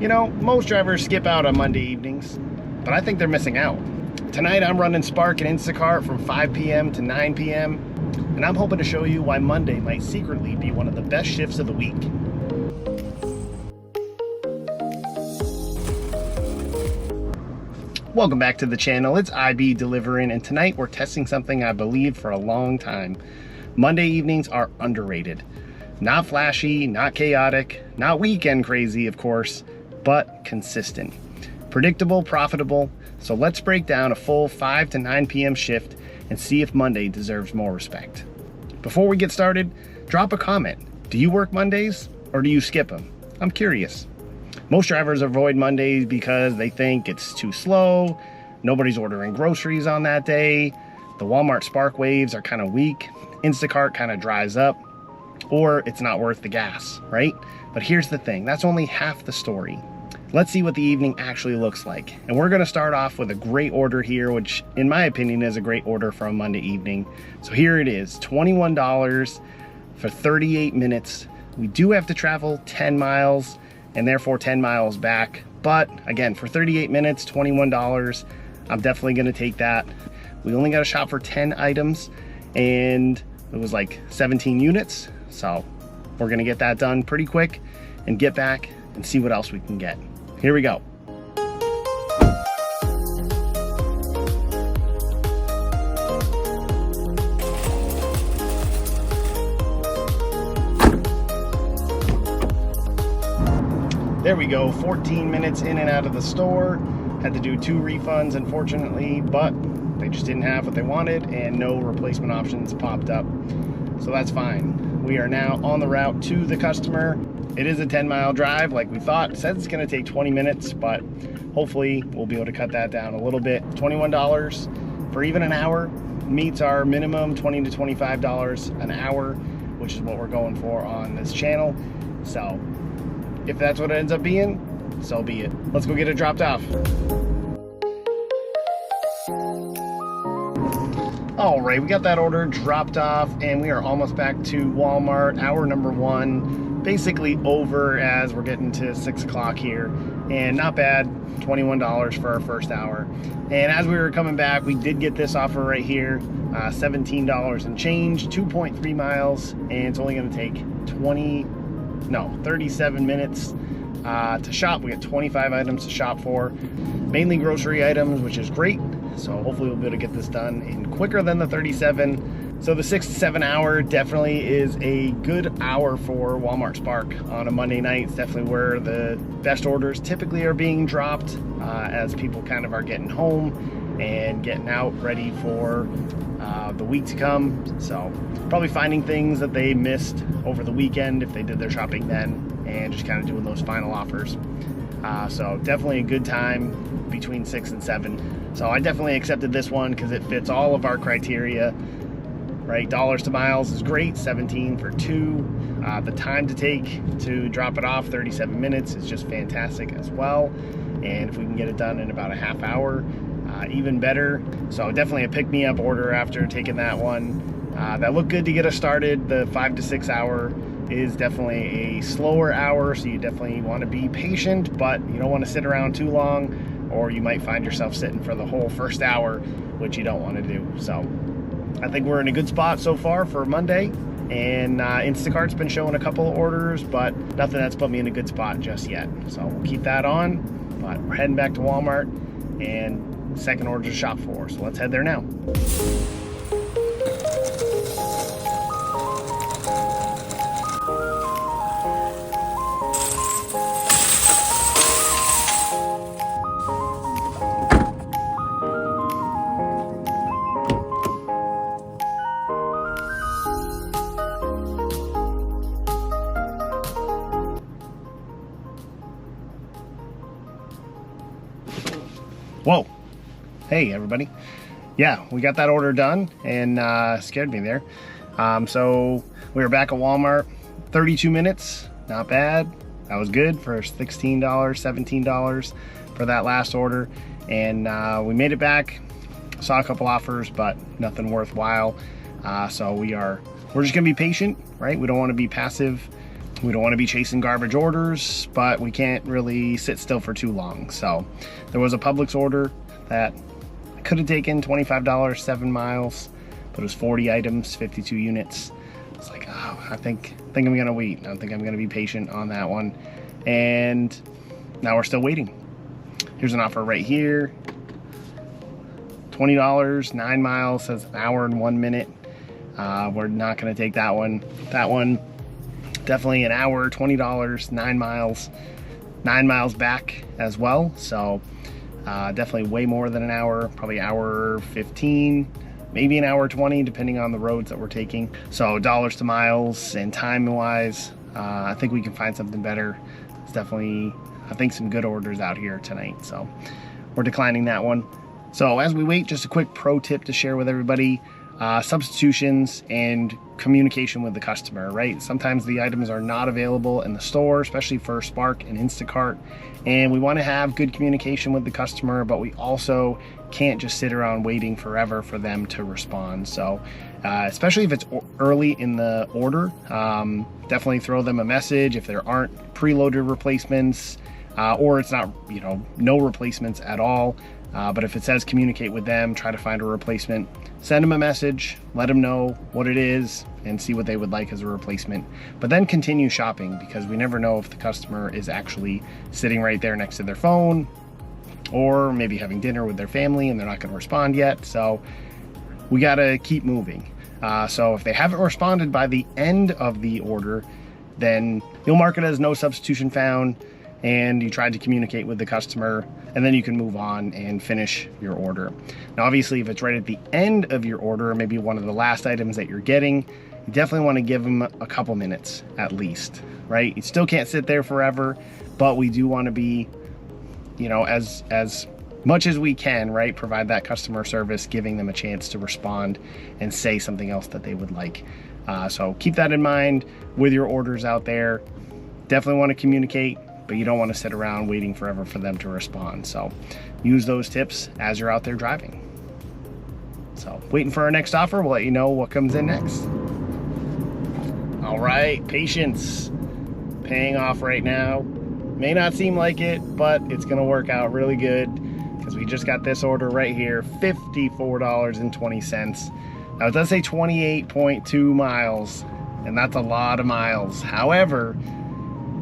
You know, most drivers skip out on Monday evenings, but I think they're missing out. Tonight I'm running Spark and Instacart from 5 p.m. to 9 p.m. and I'm hoping to show you why Monday might secretly be one of the best shifts of the week. Welcome back to the channel. It's IB delivering, and tonight we're testing something I believed for a long time. Monday evenings are underrated. Not flashy, not chaotic, not weekend crazy, of course, but consistent. Predictable, profitable. So let's break down a full 5 to 9 p.m. shift and see if Monday deserves more respect. Before we get started, drop a comment. Do you work Mondays or do you skip them? I'm curious. Most drivers avoid Mondays because they think it's too slow, nobody's ordering groceries on that day, the Walmart Spark waves are kind of weak, Instacart kind of dries up, or it's not worth the gas, right? But here's the thing, that's only half the story. Let's see what the evening actually looks like. And we're gonna start off with a great order here, which in my opinion is a great order for a Monday evening. So here it is, $21 for 38 minutes. We do have to travel 10 miles and therefore 10 miles back. But again, for 38 minutes, $21, I'm definitely gonna take that. We only got to shop for 10 items and it was like 17 units. So we're gonna get that done pretty quick and get back and see what else we can get. Here we go. There we go, 14 minutes in and out of the store. Had to do 2 refunds, unfortunately, but they just didn't have what they wanted and no replacement options popped up. So that's fine. We are now on the route to the customer. It is a 10-mile drive like we thought. It says it's gonna take 20 minutes, but hopefully we'll be able to cut that down a little bit. $21 for even an hour meets our minimum $20 to $25 an hour, which is what we're going for on this channel. So if that's what it ends up being, so be it. Let's go get it dropped off. All right, we got that order dropped off and we are almost back to Walmart. Hour number 1, basically over as we're getting to 6 o'clock here. And not bad, $21 for our first hour. And as we were coming back, we did get this offer right here, $17 and change, 2.3 miles, and it's only gonna take 37 minutes to shop. We got 25 items to shop for, mainly grocery items, which is great. So hopefully we'll be able to get this done in quicker than the 37. So the 6 to 7 hour definitely is a good hour for Walmart Spark on a Monday night. It's definitely where the best orders typically are being dropped as people kind of are getting home and getting out ready for the week to come. So probably finding things that they missed over the weekend if they did their shopping then, and just kind of doing those final offers. So definitely a good time between 6 and 7. So I definitely accepted this one because it fits all of our criteria, right? Dollars to miles is great, 17 for 2. The time to take to drop it off, 37 minutes, is just fantastic as well. And if we can get it done in about a half hour, even better. So definitely a pick-me-up order after taking that one. That looked good to get us started. The 5 to 6 hour is definitely a slower hour, so you definitely want to be patient, but you don't want to sit around too long, or you might find yourself sitting for the whole first hour, which you don't want to do. So I think we're in a good spot so far for Monday, and Instacart's been showing a couple of orders, but nothing that's put me in a good spot just yet. So we'll keep that on, but we're heading back to Walmart and second order to shop for, so let's head there now. Whoa. Hey everybody. Yeah, we got that order done and scared me there. So we were back at Walmart, 32 minutes, not bad. That was good for $16, $17 for that last order. And we made it back, saw a couple offers, but nothing worthwhile. So we're just gonna be patient, right? We don't wanna be passive. We don't want to be chasing garbage orders, but we can't really sit still for too long. So there was a Publix order that I could have taken $25, 7 miles, but it was 40 items, 52 units. It's like, oh, I think I'm gonna wait. I don't think I'm gonna be patient on that one. And now we're still waiting. Here's an offer right here. $20, 9 miles, says an hour and 1 minute. We're not gonna take that one. That one, definitely an hour, $20, 9 miles. 9 miles back as well. So definitely way more than an hour, probably hour 15, maybe an hour 20, depending on the roads that we're taking. So dollars to miles and time wise, I think we can find something better. It's definitely, I think, some good orders out here tonight. So we're declining that one. So as we wait, just a quick pro tip to share with everybody. Substitutions and communication with the customer, right? Sometimes the items are not available in the store, especially for Spark and Instacart, and we want to have good communication with the customer, but we also can't just sit around waiting forever for them to respond. So especially if it's early in the order, definitely throw them a message if there aren't preloaded replacements, or it's not, you know, no replacements at all. But if it says communicate with them, try to find a replacement, send them a message, let them know what it is and see what they would like as a replacement. But then continue shopping, because we never know if the customer is actually sitting right there next to their phone, or maybe having dinner with their family and they're not gonna respond yet. So we gotta keep moving. So if they haven't responded by the end of the order, then you'll mark it as no substitution found, and you tried to communicate with the customer, and then you can move on and finish your order. Now, obviously, if it's right at the end of your order, or maybe one of the last items that you're getting, you definitely want to give them a couple minutes at least, right? You still can't sit there forever, but we do want to be, you know, as much as we can, right? Provide that customer service, giving them a chance to respond and say something else that they would like. So keep that in mind with your orders out there. Definitely want to communicate, but you don't want to sit around waiting forever for them to respond. So use those tips as you're out there driving. So waiting for our next offer. We'll let you know what comes in next. All right, patience paying off right now. May not seem like it, but it's gonna work out really good, because we just got this order right here, $54.20. Now it does say 28.2 miles, and that's a lot of miles. However,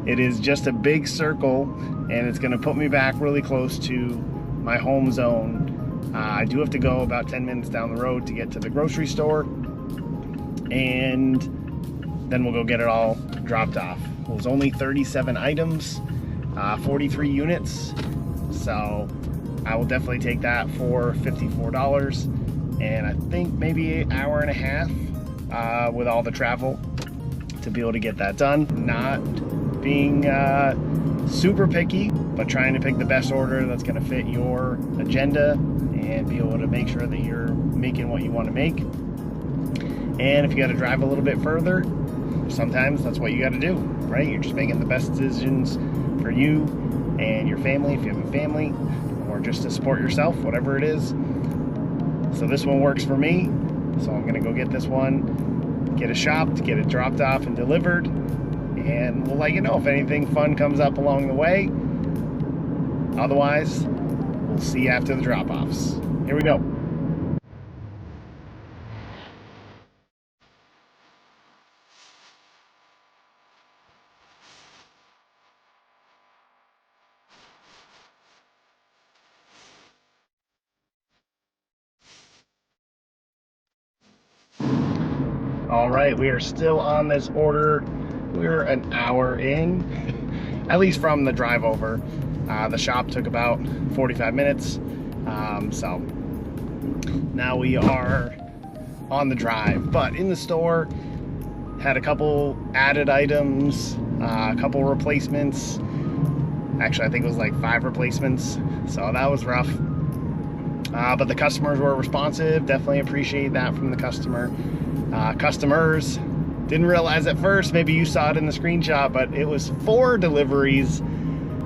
it is just a big circle, and it's gonna put me back really close to my home zone. I do have to go about 10 minutes down the road to get to the grocery store, and then we'll go get it all dropped off. It was only 37 items, 43 units. So I will definitely take that for $54. And I think maybe an hour and a half with all the travel to be able to get that done. Not being super picky, but trying to pick the best order that's gonna fit your agenda and be able to make sure that you're making what you want to make. And if you got to drive a little bit further, sometimes that's what you got to do, right? You're just making the best decisions for you and your family, if you have a family, or just to support yourself, whatever it is. So this one works for me, so I'm gonna go get this one, get it shopped, get it dropped off and delivered, and we'll let you know if anything fun comes up along the way. Otherwise, we'll see you after the drop-offs. Here we go. All right, we are still on this order. We're an hour in, at least from the drive over. The shop took about 45 minutes. So now we are on the drive, but in the store, had a couple added items, a couple replacements. Actually, I think it was like 5 replacements. So that was rough. But the customers were responsive. Definitely appreciate that from the customer. Customers didn't realize at first, maybe you saw it in the screenshot, but it was 4 deliveries.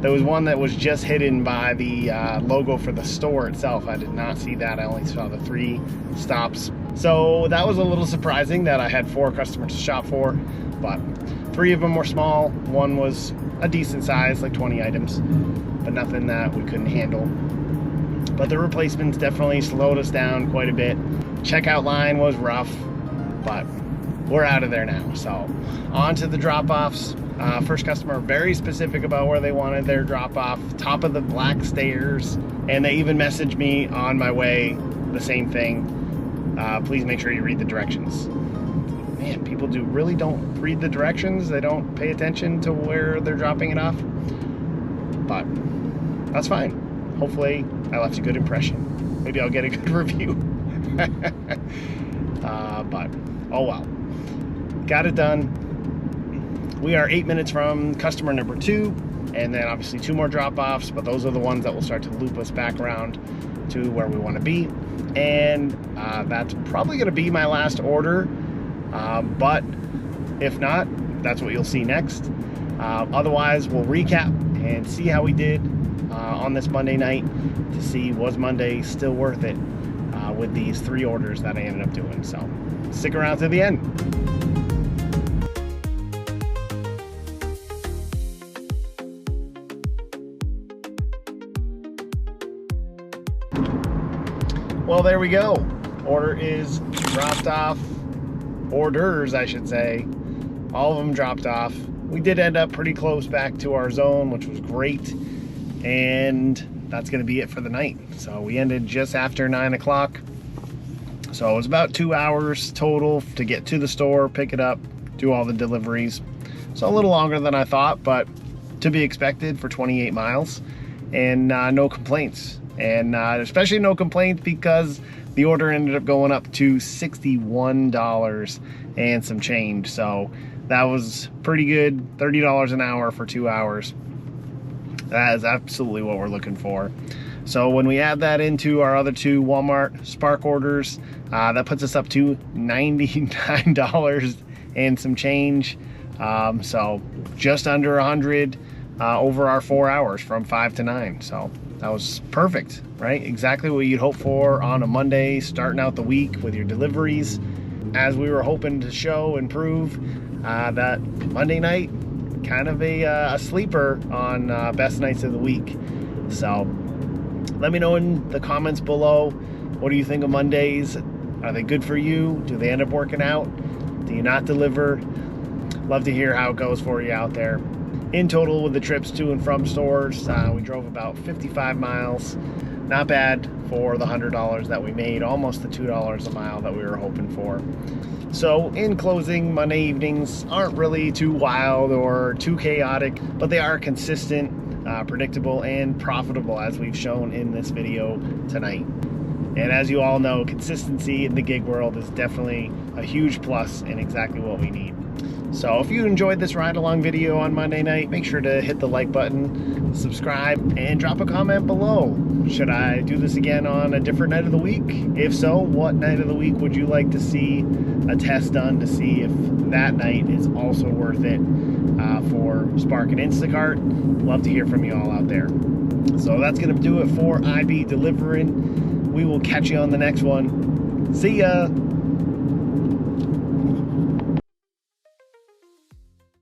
There was one that was just hidden by the logo for the store itself. I did not see that. I only saw the 3 stops. So that was a little surprising that I had 4 customers to shop for, but 3 of them were small, 1 was a decent size, like 20 items, but nothing that we couldn't handle. But the replacements definitely slowed us down quite a bit. Checkout line was rough, but we're out of there now. So on to the drop-offs. First customer, very specific about where they wanted their drop-off, top of the black stairs, and they even messaged me on my way the same thing. Please make sure you read the directions. Man, people really don't read the directions. They don't pay attention to where they're dropping it off, but that's fine. Hopefully I left a good impression. Maybe I'll get a good review. But oh well, got it done. We are 8 minutes from customer number 2, and then obviously 2 more drop-offs, but those are the ones that will start to loop us back around to where we want to be. And that's probably going to be my last order, but if not, that's what you'll see next. Otherwise, we'll recap and see how we did on this Monday night to see was Monday still worth it with these 3 orders that I ended up doing. So stick around to the end. Well, there we go. Order is dropped off. Orders, I should say. All of them dropped off. We did end up pretty close back to our zone, which was great. And that's going to be it for the night. So we ended just after 9 o'clock. So it was about 2 hours total to get to the store, pick it up, do all the deliveries. So a little longer than I thought, but to be expected for 28 miles. And no complaints. And especially no complaints because the order ended up going up to $61 and some change. So that was pretty good. $30 an hour for 2 hours. That is absolutely what we're looking for. So when we add that into our other 2 Walmart Spark orders, that puts us up to $99 and some change. So just under 100 over our 4 hours from 5 to 9. So that was perfect, right? Exactly what you'd hope for on a Monday, starting out the week with your deliveries. As we were hoping to show and prove that Monday night, kind of a sleeper on best nights of the week. So let me know in the comments below, what do you think of Mondays? Are they good for you? Do they end up working out? Do you not deliver? Love to hear how it goes for you out there. In total, with the trips to and from stores, we drove about 55 miles. Not bad for the $100 that we made, almost the $2 a mile that we were hoping for. So in closing, Monday evenings aren't really too wild or too chaotic, but they are consistent, predictable, and profitable, as we've shown in this video tonight. And as you all know, consistency in the gig world is definitely a huge plus and exactly what we need. So if you enjoyed this ride-along video on Monday night, make sure to hit the like button, subscribe, and drop a comment below. Should I do this again on a different night of the week? If so, what night of the week would you like to see a test done to see if that night is also worth it for Spark and Instacart? Love to hear from you all out there. So that's going to do it for IB Delivering. We will catch you on the next one. See ya!